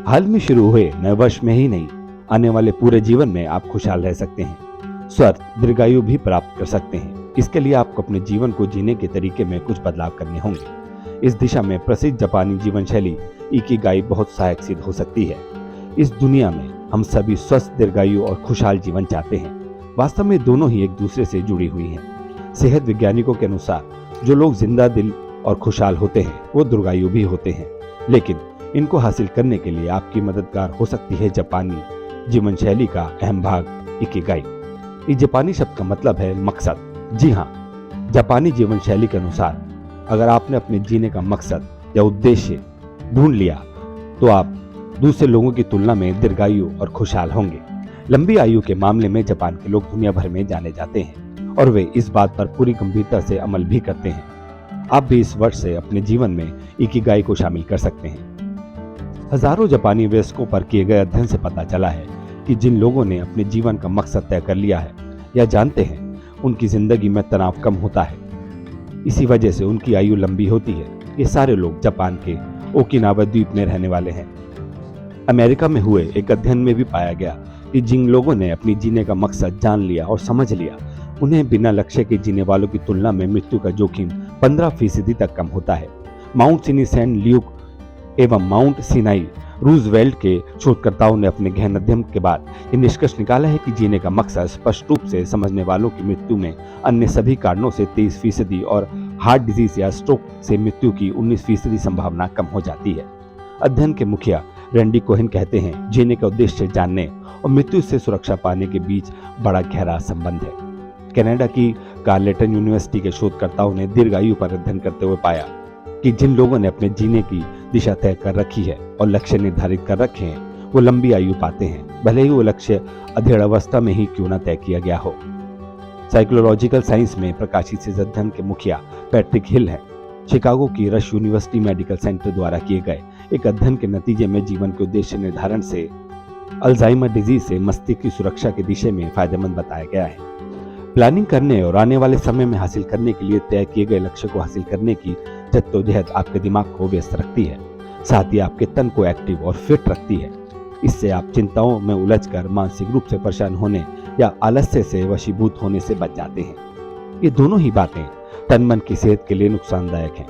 हाल में शुरू हुए नए वर्ष में ही नहीं, आने वाले पूरे जीवन में आप खुशहाल रह सकते हैं, स्वस्थ दीर्घायु भी प्राप्त कर सकते हैं। इसके लिए आपको अपने जीवन को जीने के तरीके में कुछ बदलाव करने होंगे। इस दिशा में प्रसिद्ध जापानी जीवन शैली इकिगाई बहुत सहायक सिद्ध हो सकती है। इस दुनिया में हम सभी स्वस्थ दीर्घायु और खुशहाल जीवन चाहते हैं। वास्तव में दोनों ही एक दूसरे से जुड़ी हुई हैं। सेहत वैज्ञानिकों के अनुसार जो लोग जिंदा दिल और खुशहाल होते हैं वो दीर्घायु भी होते हैं। लेकिन इनको हासिल करने के लिए आपकी मददगार हो सकती है जापानी जीवन शैली का अहम भाग इकिगाई। इस जापानी शब्द का मतलब है मकसद। जी हाँ, जापानी जीवन शैली के अनुसार अगर आपने अपने जीने का मकसद या उद्देश्य ढूंढ लिया तो आप दूसरे लोगों की तुलना में दीर्घायु और खुशहाल होंगे। लंबी आयु के मामले में जापान के लोग दुनिया भर में जाने जाते हैं और वे इस बात पर पूरी गंभीरता से अमल भी करते हैं। आप भी इस वर्ष से अपने जीवन में इकिगाई को शामिल कर सकते हैं। हजारों जापानी वयस्कों पर किए गए अध्ययन से पता चला है कि जिन लोगों ने अपने जीवन का मकसद तय कर लिया है या जानते हैं, उनकी जिंदगी में तनाव कम होता है। इसी वजह से उनकी आयु लंबी होती है। ये सारे लोग जापान के ओकिनावा द्वीप में रहने वाले हैं। अमेरिका में हुए एक अध्ययन में भी पाया गया कि जिन लोगों ने अपनी जीने का मकसद जान लिया और समझ लिया, उन्हें बिना लक्ष्य के जीने वालों की तुलना में मृत्यु का जोखिम 15% तक कम होता है। माउंट सिनी सेंट ल्यूक एवं माउंट सिनाई रूजवेल्ट के शोधकर्ताओं ने अपने गहन अध्ययन के बाद ये निष्कर्ष निकाला है कि जीने का मकसद स्पष्ट रूप से समझने वालों की मृत्यु में अन्य सभी कारणों से 23% और हार्ट डिजीज या स्ट्रोक से मृत्यु की 19% संभावना कम हो जाती है। अध्ययन के मुखिया रैंडी कोहेन कहते हैं, जीने का उद्देश्य जानने और मृत्यु से सुरक्षा पाने के बीच बड़ा गहरा संबंध है। कनाडा की कार्लेटन यूनिवर्सिटी के शोधकर्ताओं ने दीर्घायु पर अध्ययन करते हुए पाया कि जिन लोगों ने अपने जीने की दिशा तय कर रखी है और लक्ष्य निर्धारित कर रखे हैं, वो लंबी आयु पाते हैं, भले ही वो लक्ष्य अधेड़ अवस्था में ही क्यों न तय किया गया हो। साइकोलॉजिकल साइंस में प्रकाशित इस अध्ययन के मुखिया पैट्रिक हिल हैं। शिकागो की रश यूनिवर्सिटी मेडिकल सेंटर द्वारा किए गए एक अध्ययन के नतीजे में जीवन के उद्देश्य निर्धारण से अल्जाइमर डिजीज से मस्तिष्क की सुरक्षा की दिशा में फायदेमंद बताया गया है। प्लानिंग करने और आने वाले समय में हासिल करने के लिए तय किए गए लक्ष्य को हासिल करने की जद्दोजहद आपके दिमाग को व्यस्त रखती है, साथ ही आपके तन को एक्टिव और फिट रखती है। इससे आप चिंताओं में उलझकर मानसिक रूप से परेशान होने या आलस्य से वशीभूत होने से बच जाते हैं। ये दोनों ही बातें तन मन की सेहत के लिए नुकसानदायक हैं।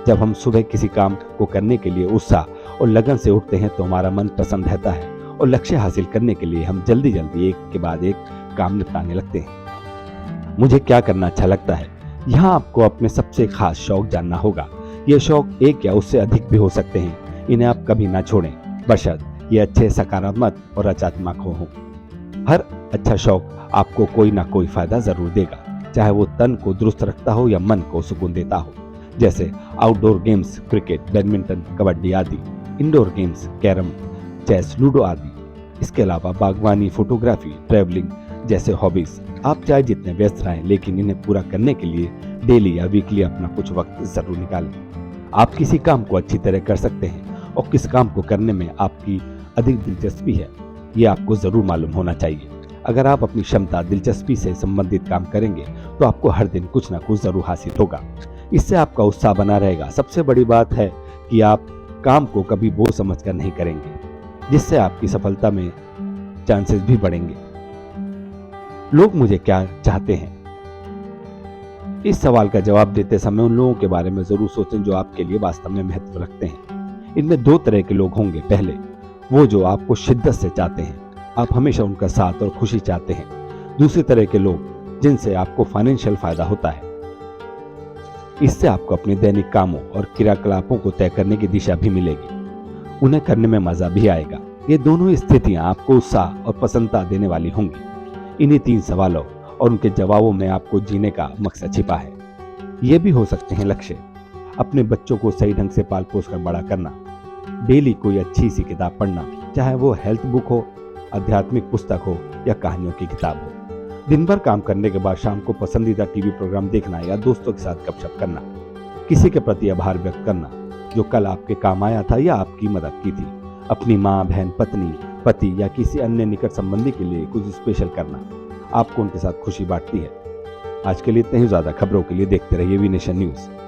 जब हम सुबह किसी काम को करने के लिए उत्साह और लगन से उठते हैं तो हमारा मन प्रसन्न रहता है और लक्ष्य हासिल करने के लिए हम जल्दी जल्दी एक के बाद एक काम निपटाने लगते हैं। मुझे क्या करना अच्छा लगता है, यहाँ आपको अपने सबसे खास शौक जानना होगा। ये शौक एक या उससे अधिक भी हो सकते हैं। इन्हें आप कभी ना छोड़ें, बशर्ते ये अच्छे, सकारात्मक और रचनात्मक हो। हर अच्छा शौक आपको कोई ना कोई फायदा जरूर देगा, चाहे वो तन को दुरुस्त रखता हो या मन को सुकून देता हो। जैसे outdoor games, cricket, badminton, kabaddi आदि, indoor games, carrom, chess, ludo आदि। इसके अलावा बागवानी, फोटोग्राफी, ट्रैवलिंग जैसे हॉबीज। आप चाहे जितने व्यस्त रहें, लेकिन इन्हें पूरा करने के लिए डेली या वीकली अपना कुछ वक्त जरूर निकालें। आप किसी काम को अच्छी तरह कर सकते हैं और किस काम को करने में आपकी अधिक दिलचस्पी है, ये आपको जरूर मालूम होना चाहिए। अगर आप अपनी क्षमता, दिलचस्पी से संबंधित काम करेंगे तो आपको हर दिन कुछ ना कुछ जरूर हासिल होगा। इससे आपका उत्साह बना रहेगा। सबसे बड़ी बात है कि आप काम को कभी बोझ समझकर नहीं करेंगे, जिससे आपकी सफलता में चांसेस भी बढ़ेंगे। लोग मुझे क्या चाहते हैं? इस सवाल का जवाब देते समय उन लोगों के बारे में जरूर सोचें जो आपके लिए वास्तव में महत्व रखते हैं। इनमें दो तरह के लोग होंगे। पहले, वो जो आपको शिद्दत से चाहते हैं, आप हमेशा उनका साथ और खुशी चाहते हैं। दूसरी तरह के लोग जिनसे आपको फाइनेंशियल फायदा होता है। इससे आपको अपने दैनिक कामों और क्रियाकलापों को तय करने की दिशा भी मिलेगी। उन्हें करने में मजा भी आएगा। ये दोनों स्थितियां आपको उत्साह और प्रसन्नता देने वाली होंगी। इन्हीं 3 सवालों और उनके जवाबों में आपको जीने का मकसद छिपा है। ये भी हो सकते हैं लक्ष्य: अपने बच्चों को सही ढंग से पाल पोस कर बड़ा करना, डेली कोई अच्छी सी किताब पढ़ना, चाहे वो हेल्थ बुक हो, आध्यात्मिक पुस्तक हो या कहानियों की किताब हो, दिन भर काम करने के बाद शाम को पसंदीदा टीवी प्रोग्राम देखना या दोस्तों के साथ गपशप करना, किसी के प्रति आभार व्यक्त करना जो कल आपके काम आया था या आपकी मदद की थी, अपनी माँ, बहन, पत्नी, पति या किसी अन्य निकट संबंधी के लिए कुछ स्पेशल करना आपको उनके साथ खुशी बांटती है। आज के लिए इतने ही। ज्यादा खबरों के लिए देखते रहिए वी नेशन न्यूज।